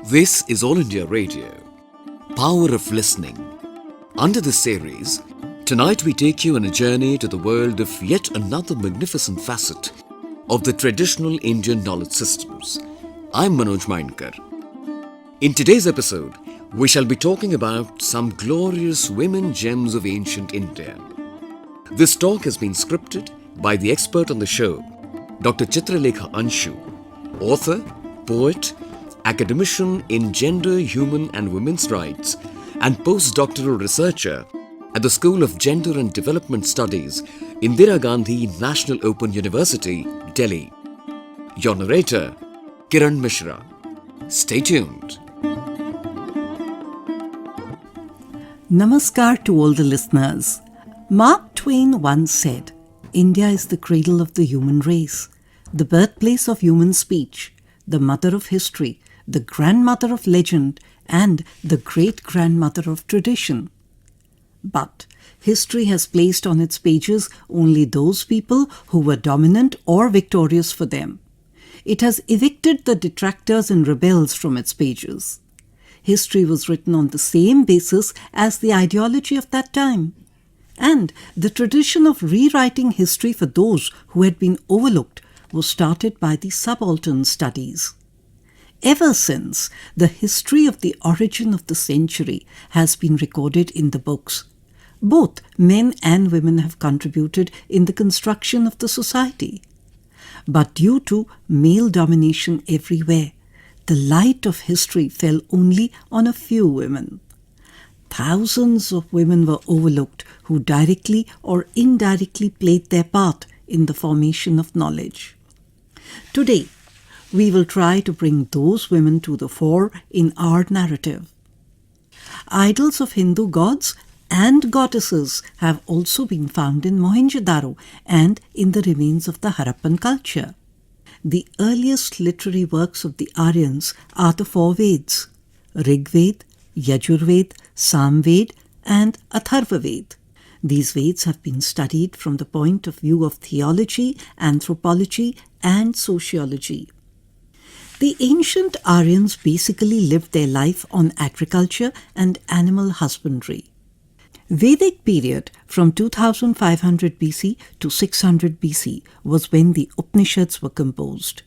This is All India Radio, Power of Listening. Under this series, tonight we take you on a journey to the world of yet another magnificent facet of the traditional Indian knowledge systems. I'm Manoj Mainkar. In today's episode, we shall be talking about some glorious women gems of ancient India. This talk has been scripted by the expert on the show, Dr. Chitralekha Anshu, author, poet, academician in gender, human and women's rights, and post-doctoral researcher at the School of Gender and Development Studies, Indira Gandhi National Open University, Delhi. Your narrator, Kiran Mishra. Stay tuned. Namaskar to all the listeners. Mark Twain once said, "India is the cradle of the human race, the birthplace of human speech, the mother of history, the grandmother of legend, and the great-grandmother of tradition." But history has placed on its pages only those people who were dominant or victorious for them. It has evicted the detractors and rebels from its pages. History was written on the same basis as the ideology of that time. And the tradition of rewriting history for those who had been overlooked was started by the subaltern studies. Ever since, the history of the origin of the century has been recorded in the books. Both men and women have contributed in the construction of the society. But due to male domination everywhere, the light of history fell only on a few women. Thousands of women were overlooked who directly or indirectly played their part in the formation of knowledge. Today, we will try to bring those women to the fore in our narrative. Idols of Hindu gods and goddesses have also been found in Mohenjo-daro and in the remains of the Harappan culture. The earliest literary works of the Aryans are the four Veds: Rig Ved, Yajur Ved, Sam Ved, and Atharva Ved. These Veds have been studied from the point of view of theology, anthropology, and sociology. The ancient Aryans basically lived their life on agriculture and animal husbandry. Vedic period from 2500 BC to 600 BC was when the Upanishads were composed.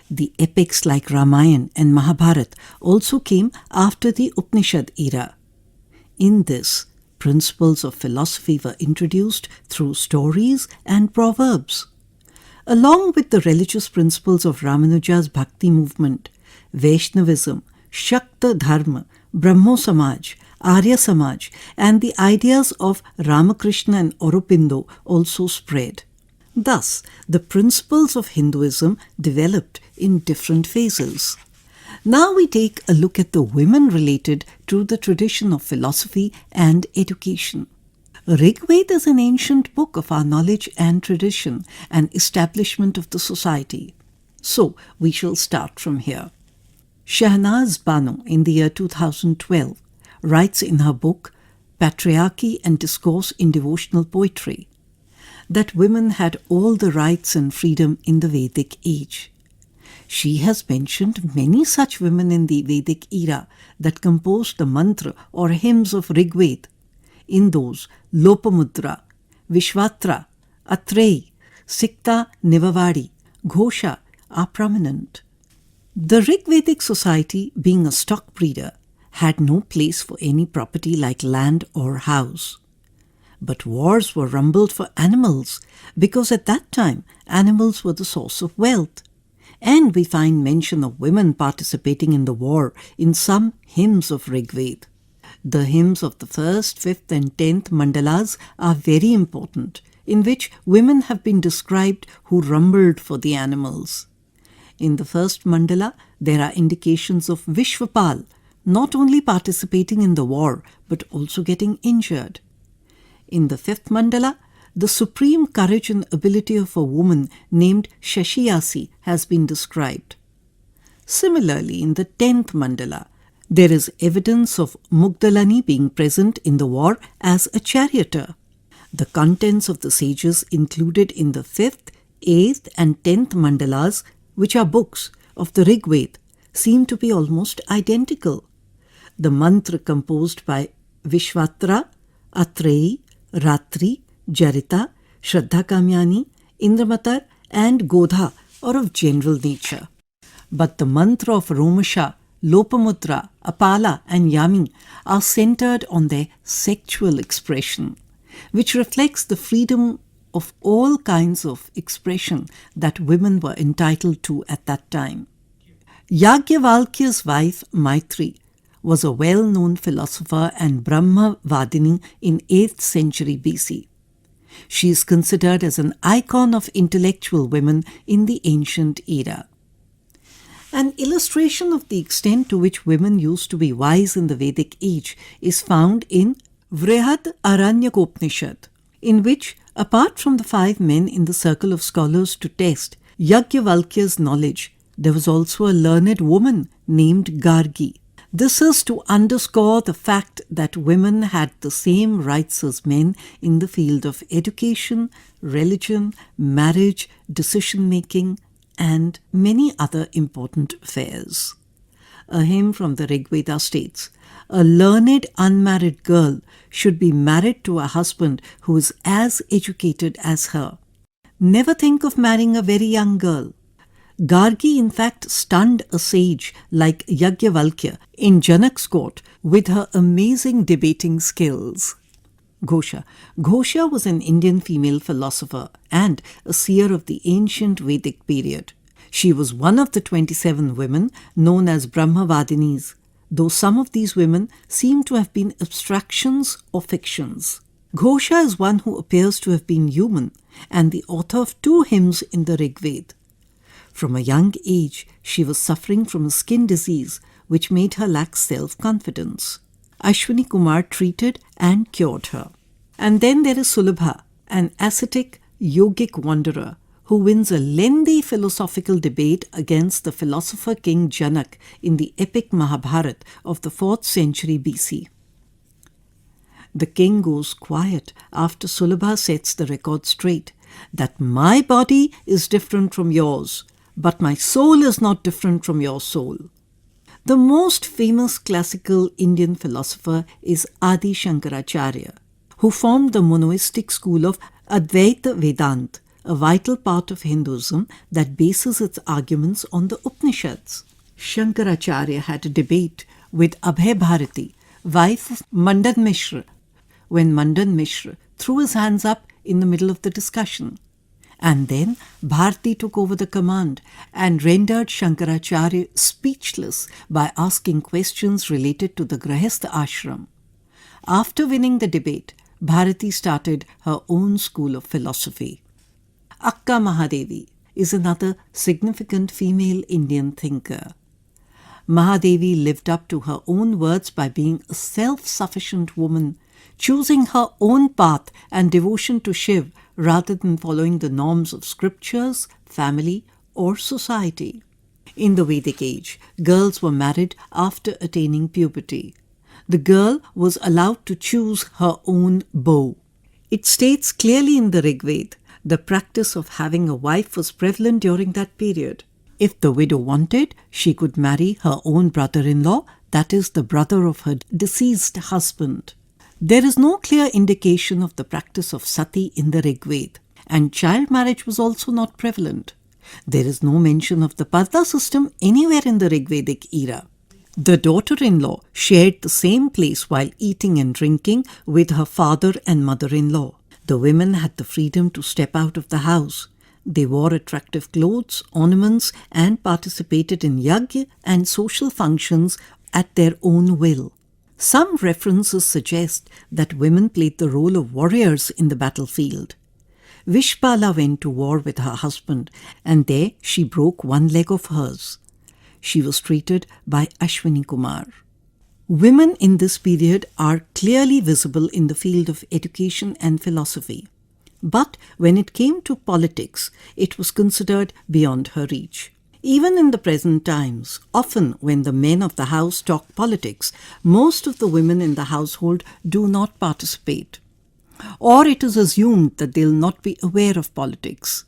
The epics like Ramayana and Mahabharata also came after the Upanishad era. In this, principles of philosophy were introduced through stories and proverbs. Along with the religious principles of Ramanuja's Bhakti movement, Vaishnavism, Shakta Dharma, Brahmo Samaj, Arya Samaj, and the ideas of Ramakrishna and Aurobindo also spread. Thus, the principles of Hinduism developed in different phases. Now we take a look at the women related to the tradition of philosophy and education. Rig Veda is an ancient book of our knowledge and tradition and establishment of the society. So, we shall start from here. Shahnaz Banu, in the year 2012, writes in her book, Patriarchy and Discourse in Devotional Poetry, that women had all the rights and freedom in the Vedic age. She has mentioned many such women in the Vedic era that composed the mantra or hymns of Rig Veda. In those, Lopamudra, Vishwatra, Atreyi, Sikta Nivavadi, Ghosha are prominent. The Rig Vedic society, being a stock breeder, had no place for any property like land or house. But wars were rumbled for animals because at that time animals were the source of wealth. And we find mention of women participating in the war in some hymns of Rig Veda. The hymns of the 1st, 5th and 10th mandalas are very important, in which women have been described who rumbled for the animals. In the first mandala, there are indications of Vishwapal not only participating in the war but also getting injured. In the 5th mandala, the supreme courage and ability of a woman named Shashiyasi has been described. Similarly, in the 10th mandala, there is evidence of Mugdalani being present in the war as a charioteer. The contents of the sages included in the 5th, 8th and 10th mandalas, which are books of the Rig Veda, seem to be almost identical. The mantra composed by Vishwatra, Atreyi, Ratri, Jarita, Shraddha Kamyani, Indramatar and Godha are of general nature. But the mantra of Romasha, Lopamudra, Apala and Yami are centered on their sexual expression, which reflects the freedom of all kinds of expression that women were entitled to at that time. Yajnavalkya's wife Maitri was a well-known philosopher and Brahmavadini in 8th century BC. She is considered as an icon of intellectual women in the ancient era. An illustration of the extent to which women used to be wise in the Vedic age is found in Vrihad Aranyakopanishad, in which, apart from the 5 men in the circle of scholars to test Yajnavalkya's knowledge, there was also a learned woman named Gargi. This is to underscore the fact that women had the same rights as men in the field of education, religion, marriage, decision-making, and many other important affairs. A hymn from the Rig Veda states, "A learned unmarried girl should be married to a husband who is as educated as her. Never think of marrying a very young girl." Gargi in fact stunned a sage like Yajnavalkya in Janak's court with her amazing debating skills. Ghosha was an Indian female philosopher and a seer of the ancient Vedic period. She was one of the 27 women known as Brahmavadinis, though some of these women seem to have been abstractions or fictions. Ghosha is one who appears to have been human and the author of 2 hymns in the Rig Veda. From a young age, she was suffering from a skin disease which made her lack self-confidence. Akashvani Kumar treated and cured her. And then there is Sulabha, an ascetic yogic wanderer who wins a lengthy philosophical debate against the philosopher king Janak in the epic Mahabharata of the 4th century BC. The king goes quiet after Sulabha sets the record straight that my body is different from yours, but my soul is not different from your soul. The most famous classical Indian philosopher is Adi Shankaracharya, who formed the monoistic school of Advaita Vedanta, a vital part of Hinduism that bases its arguments on the Upanishads. Shankaracharya had a debate with Abhay Bharati, wife of Mandan Mishra, when Mandan Mishra threw his hands up in the middle of the discussion. And then Bharati took over the command and rendered Shankaracharya speechless by asking questions related to the Grahastha ashram. After winning the debate, Bharati started her own school of philosophy. Akka Mahadevi is another significant female Indian thinker. Mahadevi lived up to her own words by being a self-sufficient woman, choosing her own path and devotion to Shiv rather than following the norms of scriptures, family, or society. In the Vedic age, girls were married after attaining puberty. The girl was allowed to choose her own beau. It states clearly in the Rig Veda, the practice of having a wife was prevalent during that period. If the widow wanted, she could marry her own brother-in-law, that is, the brother of her deceased husband. There is no clear indication of the practice of sati in the Rig Veda, and child marriage was also not prevalent. There is no mention of the parda system anywhere in the Rig Vedic era. The daughter-in-law shared the same place while eating and drinking with her father and mother-in-law. The women had the freedom to step out of the house. They wore attractive clothes, ornaments, and participated in yajna and social functions at their own will. Some references suggest that women played the role of warriors in the battlefield. Vishpala went to war with her husband, and there she broke one leg of hers. She was treated by Akashvani Kumar. Women in this period are clearly visible in the field of education and philosophy. But when it came to politics, it was considered beyond her reach. Even in the present times, often when the men of the house talk politics, most of the women in the household do not participate. Or it is assumed that they'll not be aware of politics.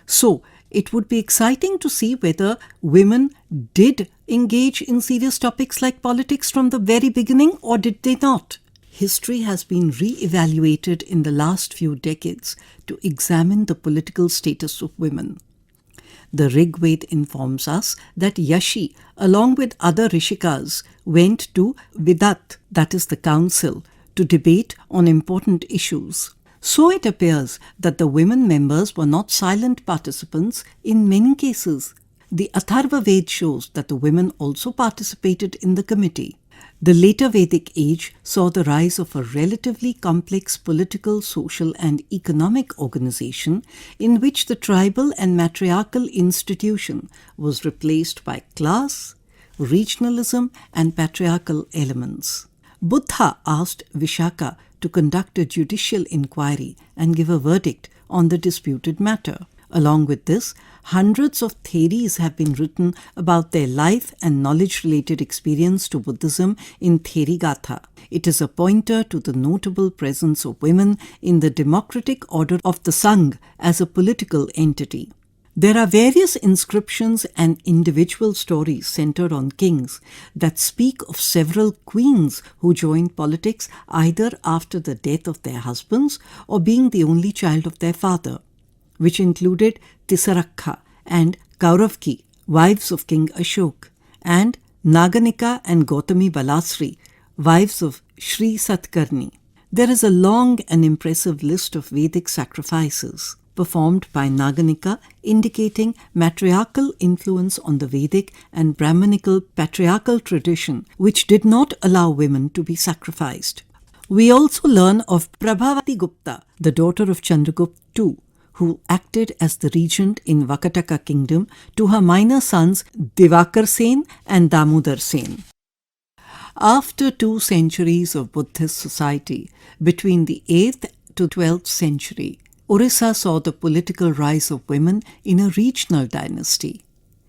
So, it would be exciting to see whether women did engage in serious topics like politics from the very beginning, or did they not? History has been re-evaluated in the last few decades to examine the political status of women. The Rig Veda informs us that Yashi, along with other Rishikas, went to Vidat, that is the council, to debate on important issues. So it appears that the women members were not silent participants in many cases. The Atharva Ved shows that the women also participated in the committee. The later Vedic age saw the rise of a relatively complex political, social and economic organization in which the tribal and matriarchal institution was replaced by class, regionalism and patriarchal elements. Buddha asked Vishaka to conduct a judicial inquiry and give a verdict on the disputed matter. Along with this, hundreds of theories have been written about their life and knowledge-related experience to Buddhism in Therigatha. It is a pointer to the notable presence of women in the democratic order of the Sangh as a political entity. There are various inscriptions and individual stories centered on kings that speak of several queens who joined politics either after the death of their husbands or being the only child of their father, which included Tisarakha and Kauravki, wives of King Ashok, and Naganika and Gautami Balasri, wives of Sri Satkarni. There is a long and impressive list of Vedic sacrifices performed by Naganika, indicating matriarchal influence on the Vedic and Brahmanical patriarchal tradition, which did not allow women to be sacrificed. We also learn of Prabhavati Gupta, the daughter of Chandragupta II, who acted as the regent in Vakataka kingdom to her minor sons Divakar Sen and Damodar Sen. After 2 centuries of Buddhist society, between the 8th to 12th century, Orissa saw the political rise of women in a regional dynasty.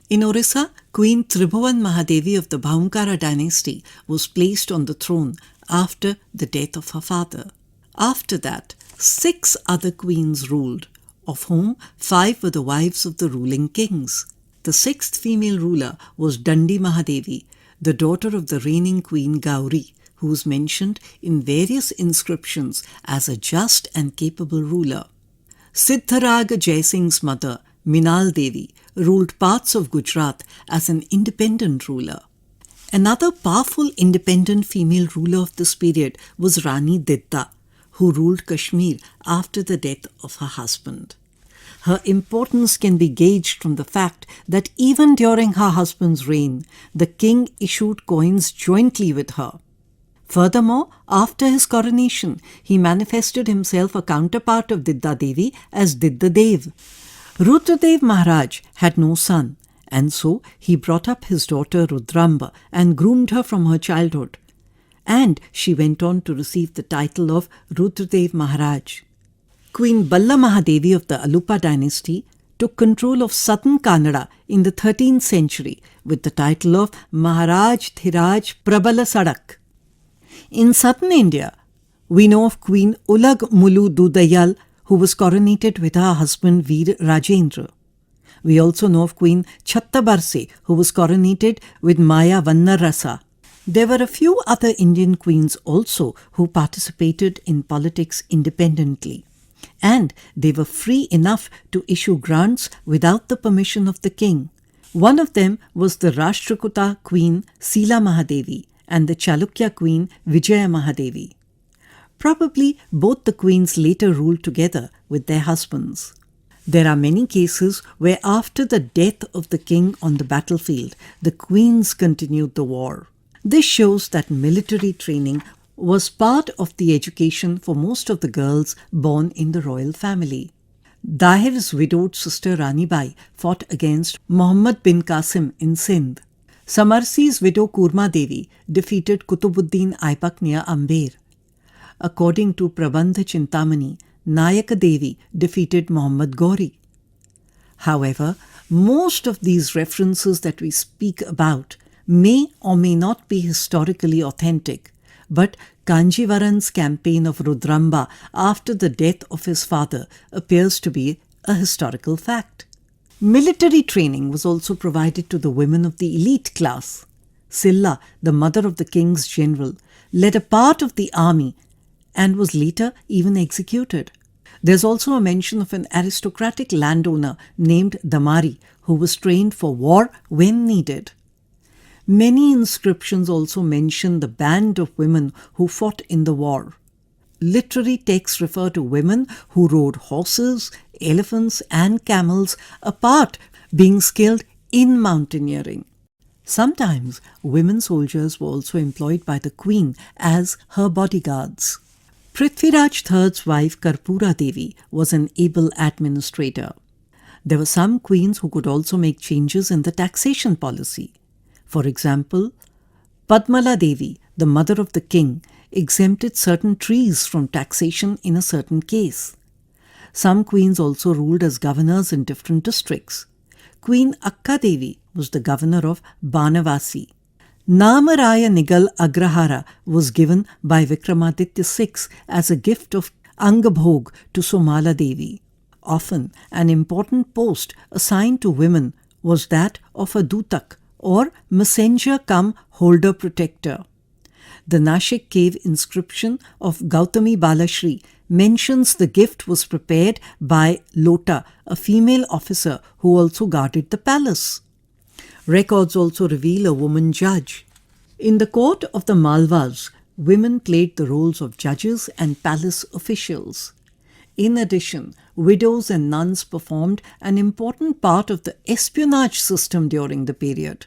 In Orissa, Queen Tribhuvan Mahadevi of the Bhaumkara dynasty was placed on the throne after the death of her father. After that, 6 other queens ruled, of whom 5 were the wives of the ruling kings. The 6th female ruler was Dandi Mahadevi, the daughter of the reigning queen Gauri, who was mentioned in various inscriptions as a just and capable ruler. Siddharaga Jaisingh's mother, Minal Devi, ruled parts of Gujarat as an independent ruler. Another powerful independent female ruler of this period was Rani Didda, who ruled Kashmir after the death of her husband. Her importance can be gauged from the fact that even during her husband's reign, the king issued coins jointly with her. Furthermore, after his coronation, he manifested himself a counterpart of Didda Devi as Didda Dev. Rudradev Maharaj had no son, and so he brought up his daughter Rudraamba and groomed her from her childhood. And she went on to receive the title of Rudradev Maharaj. Queen Balla Mahadevi of the Alupa dynasty took control of southern Kannada in the 13th century with the title of Maharaj Dhiraj Prabala Sadak. In southern India, we know of Queen Ulag Mulu Dudayal, who was coronated with her husband Veer Rajendra. We also know of Queen Chattabarse, who was coronated with Maya Vannarasa. There were a few other Indian queens also who participated in politics independently, and they were free enough to issue grants without the permission of the king. One of them was the Rashtrakuta queen Sila Mahadevi and the Chalukya queen Vijaya Mahadevi. Probably both the queens later ruled together with their husbands. There are many cases where after the death of the king on the battlefield, the queens continued the war. This shows that military training was part of the education for most of the girls born in the royal family. Dahir's widowed sister Rani Bai fought against Muhammad bin Qasim in Sindh. Samarsi's widow Kurma Devi defeated Kutubuddin Aibak near Amber. According to Prabandha Chintamani, Nayaka Devi defeated Muhammad Gauri. However, most of these references that we speak about may or may not be historically authentic, but Kanjivaran's campaign of Rudraamba after the death of his father appears to be a historical fact. Military training was also provided to the women of the elite class. Silla, the mother of the king's general, led a part of the army and was later even executed. There's also a mention of an aristocratic landowner named Damari who was trained for war when needed. Many inscriptions also mention the band of women who fought in the war. Literary texts refer to women who rode horses, elephants, and camels, apart being skilled in mountaineering. Sometimes women soldiers were also employed by the queen as her bodyguards. Prithviraj III's wife Karpura Devi was an able administrator. There were some queens who could also make changes in the taxation policy. For example, Padmala Devi, the mother of the king, exempted certain trees from taxation in a certain case. Some queens also ruled as governors in different districts. Queen Akka Devi was the governor of Banavasi. Namaraya Nigal Agrahara was given by Vikramaditya VI as a gift of Angabhog to Somala Devi. Often, an important post assigned to women was that of a dutak, or messenger cum holder protector. The Nashik cave inscription of Gautami Balashri mentions the gift was prepared by Lota, a female officer who also guarded the palace. Records also reveal a woman judge. In the court of the Malwas, women played the roles of judges and palace officials. In addition, widows and nuns performed an important part of the espionage system during the period.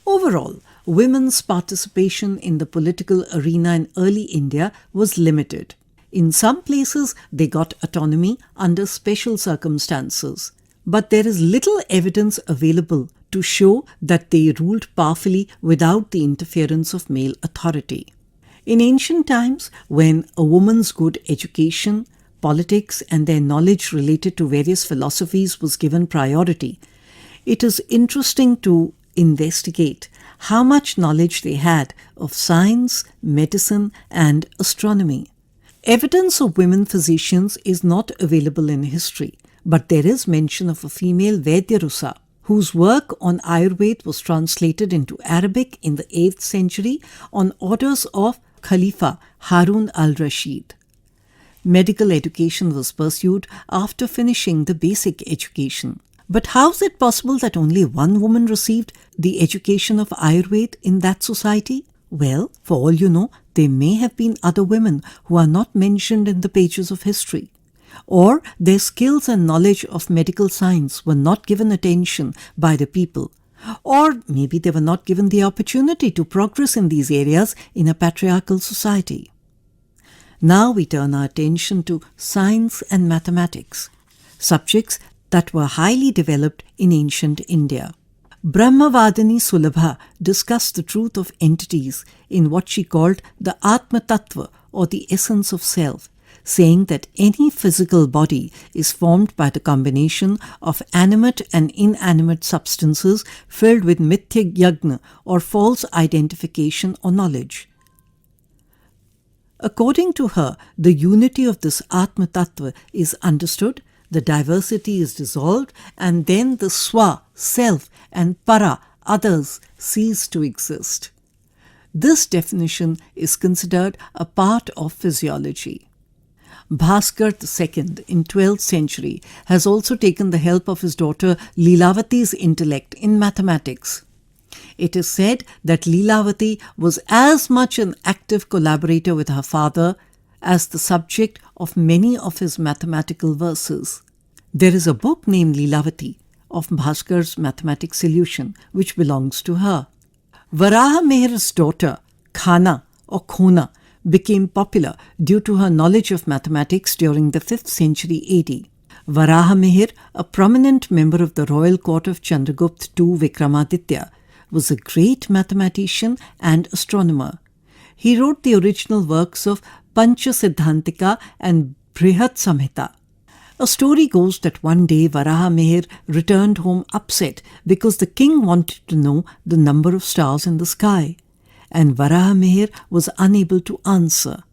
Overall, women's participation in the political arena in early India was limited. In some places, they got autonomy under special circumstances, but there is little evidence available to show that they ruled powerfully without the interference of male authority. In ancient times, when a woman's good education, politics, and their knowledge related to various philosophies was given priority, it is interesting to investigate how much knowledge they had of science, medicine, and astronomy. Evidence of women physicians is not available in history, but there is mention of a female Vaidyarusa, whose work on Ayurveda was translated into Arabic in the 8th century on orders of Khalifa Harun al-Rashid. Medical education was pursued after finishing the basic education. But how is it possible that only one woman received the education of Ayurveda in that society? Well, for all you know, there may have been other women who are not mentioned in the pages of history. Or their skills and knowledge of medical science were not given attention by the people. Or maybe they were not given the opportunity to progress in these areas in a patriarchal society. Now we turn our attention to science and mathematics, subjects that were highly developed in ancient India. Brahmavadini Sulabha discussed the truth of entities in what she called the Atma Tattva, or the essence of self, saying that any physical body is formed by the combination of animate and inanimate substances filled with mithya yagna, or false identification or knowledge. According to her, the unity of this Atma Tattva is understood, the diversity is dissolved, and then the Swa, self, and Para, others, cease to exist. This definition is considered a part of physiology. Bhaskar II in 12th century has also taken the help of his daughter Leelavati's intellect in mathematics. It is said that Leelavati was as much an active collaborator with her father as the subject of many of his mathematical verses. There is a book named Leelavati of Bhaskar's mathematics solution, which belongs to her. Varaha Meher's daughter, Khana or Khona, became popular due to her knowledge of mathematics during the 5th century AD. Varaha Meher, a prominent member of the royal court of Chandragupta II Vikramaditya, was a great mathematician and astronomer. He wrote the original works of Pancha Siddhantika and Brihat Samhita. A story goes that one day Varaha Meher returned home upset because the king wanted to know the number of stars in the sky, and Varaha Meher was unable to answer.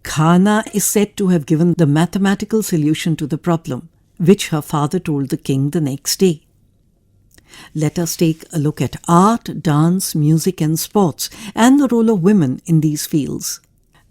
Khana is said to have given the mathematical solution to the problem. which her father told the king the next day. Let us take a look at art, dance, music and sports and the role of women in these fields.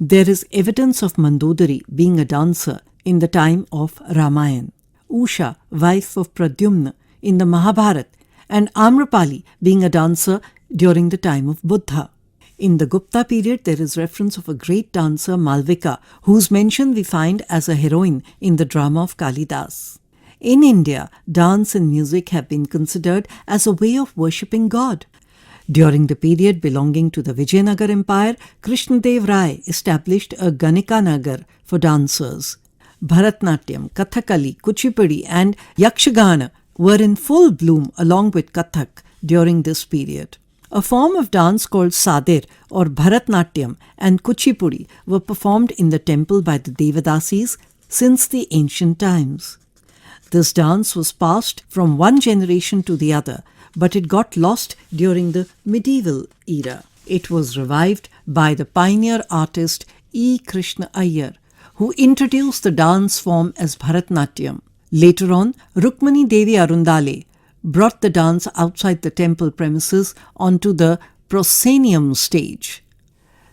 There is evidence of Mandodari being a dancer in the time of Ramayana, Usha, wife of Pradyumna, in the Mahabharata, and Amrapali being a dancer during the time of Buddha. In the Gupta period, there is reference of a great dancer, Malvika, whose mention we find as a heroine in the drama of Kalidas. In India, dance and music have been considered as a way of worshipping God. During the period belonging to the Vijayanagar Empire, Krishnadev Rai established a Ganika Nagar for dancers. Bharatnatyam, Kathakali, Kuchipudi and Yakshagana were in full bloom along with Kathak during this period. A form of dance called Sadir or Bharatnatyam and Kuchipudi were performed in the temple by the Devadasis since the ancient times. This dance was passed from one generation to the other, but it got lost during the medieval era. It was revived by the pioneer artist E. Krishna Iyer, who introduced the dance form as Bharatnatyam. Later on, Rukmani Devi Arundale brought the dance outside the temple premises onto the proscenium stage.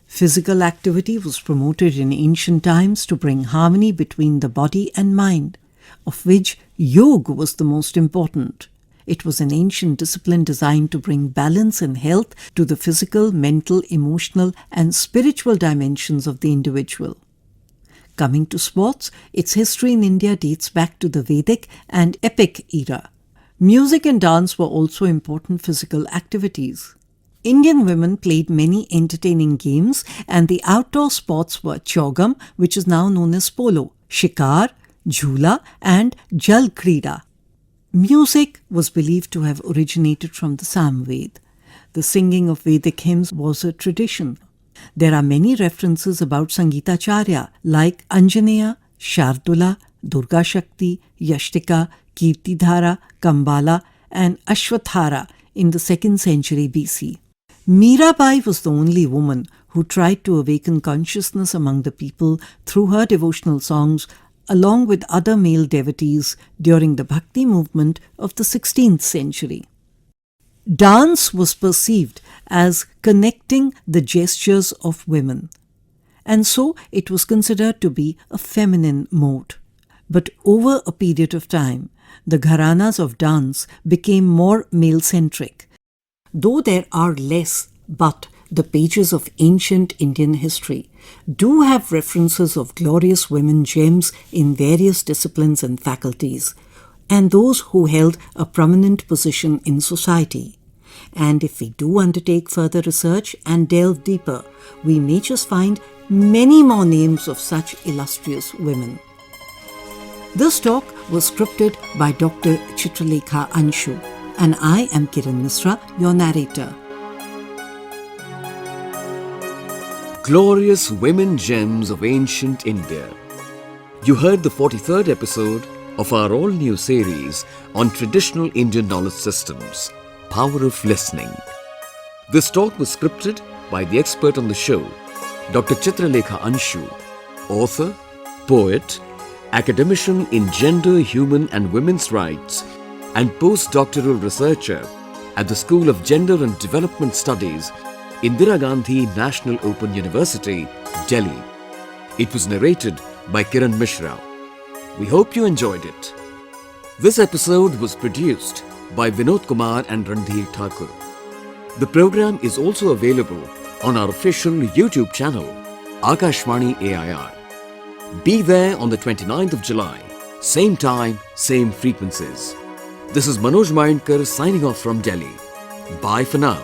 Physical activity was promoted in ancient times to bring harmony between the body and mind, of which yoga was the most important. It was an ancient discipline designed to bring balance and health to the physical, mental, emotional, and spiritual dimensions of the individual. Coming to sports, its history in India dates back to the Vedic and epic era. Music and dance were also important physical activities. Indian women played many entertaining games, and the outdoor sports were Chogam, which is now known as polo, Shikar, Jhula, and Jal Krida. Music was believed to have originated from the Samved. The singing of Vedic hymns was a tradition. There are many references about Sangeetacharya like Anjaneya, Shardula, Durga Shakti, Yashtika, Kirtidhara, Kambala, and Ashwathara in the 2nd century BC. Mirabai was the only woman who tried to awaken consciousness among the people through her devotional songs, along with other male devotees during the Bhakti movement of the 16th century. Dance was perceived as connecting the gestures of women, and so it was considered to be a feminine mode. But over a period of time, the gharanas of dance became more male-centric. Though there are less, but the pages of ancient Indian history do have references of glorious women gems in various disciplines and faculties, and those who held a prominent position in society. And if we do undertake further research and delve deeper, we may just find many more names of such illustrious women. This talk was scripted by Dr. Chitralekha Anshu, and I am Kiran Misra, your narrator. Glorious women gems of ancient India. You heard the 43rd episode of our all-new series on traditional Indian knowledge systems, Power of Listening. This talk was scripted by the expert on the show, Dr. Chitralekha Anshu, author, poet, academician in gender, human and women's rights, and post-doctoral researcher at the School of Gender and Development Studies, Indira Gandhi National Open University, Delhi. It was narrated by Kiran Mishra. We hope you enjoyed it. This episode was produced by Vinod Kumar and Randheer Thakur. The program is also available on our official YouTube channel, Akashvani AIR. Be there on the 29th of July, same time, same frequencies. This is Manoj Mainkar signing off from Delhi. Bye for now.